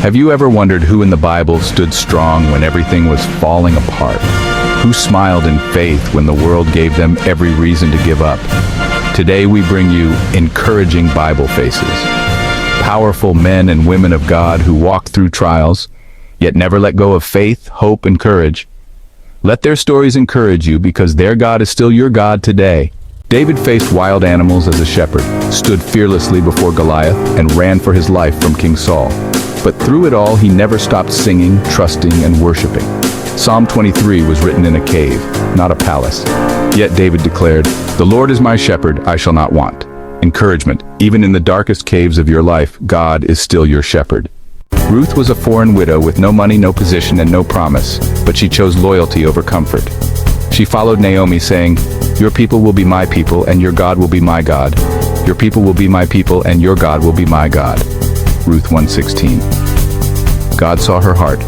Have you ever wondered who in the Bible stood strong when everything was falling apart? Who smiled in faith when the world gave them every reason to give up? Today we bring you encouraging Bible faces. Powerful men and women of God who walked through trials, yet never let go of faith, hope, and courage. Let their stories encourage you because their God is still your God today. David faced wild animals as a shepherd, stood fearlessly before Goliath, and ran for his life from King Saul. But through it all, he never stopped singing, trusting, and worshiping. Psalm 23 was written in a cave, not a palace. Yet David declared, "The Lord is my shepherd, I shall not want." Encouragement, even in the darkest caves of your life, God is still your shepherd. Ruth was a foreign widow with no money, no position, and no promise, but she chose loyalty over comfort. She followed Naomi, saying, "Your people will be my people, and your God will be my God. Your people will be my people, and your God will be my God." Ruth 1:16. God saw her heart,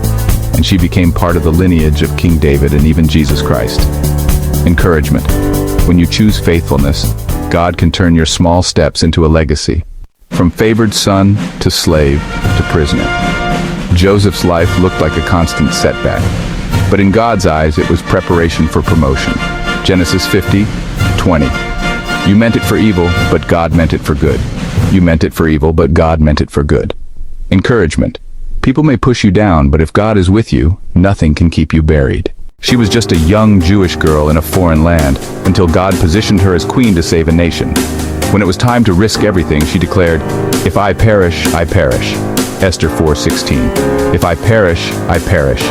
and she became part of the lineage of King David and even Jesus Christ. Encouragement. When you choose faithfulness, God can turn your small steps into a legacy. From favored son to slave to prisoner. Joseph's life looked like a constant setback, but in God's eyes it was preparation for promotion. Genesis 50:20. You meant it for evil, but God meant it for good. You meant it for evil, but God meant it for good. Encouragement. People may push you down, but if God is with you, nothing can keep you buried. She was just a young Jewish girl in a foreign land until God positioned her as queen to save a nation. When it was time to risk everything, she declared, "If I perish, I perish." Esther 4:16. If I perish, I perish.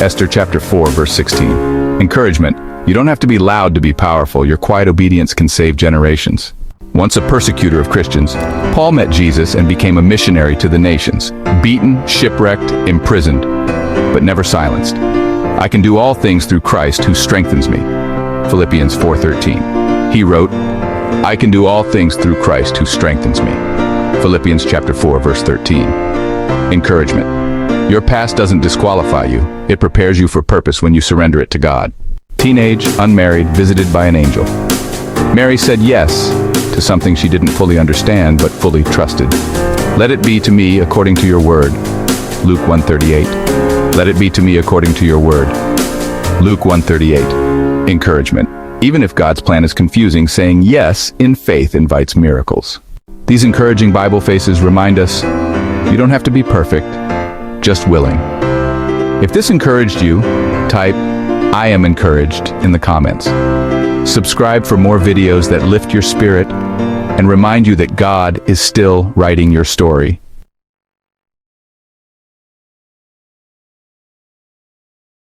Esther chapter 4, verse 16. Encouragement. You don't have to be loud to be powerful. Your quiet obedience can save generations. Once a persecutor of Christians, Paul met Jesus and became a missionary to the nations, beaten, shipwrecked, imprisoned, but never silenced. I can do all things through Christ who strengthens me. Philippians 4:13. He wrote, I can do all things through Christ who strengthens me. Philippians chapter 4, verse 13. Encouragement. Your past doesn't disqualify you. It prepares you for purpose when you surrender it to God. Teenage, unmarried, visited by an angel. Mary said yes to something she didn't fully understand but fully trusted. Let it be to me according to your word. Luke 1:38. Let it be to me according to your word. Luke 1:38. Encouragement. Even if God's plan is confusing, saying yes in faith invites miracles. These encouraging Bible faces remind us, you don't have to be perfect, just willing. If this encouraged you, type, "I am encouraged" in the comments. Subscribe for more videos that lift your spirit and remind you that God is still writing your story.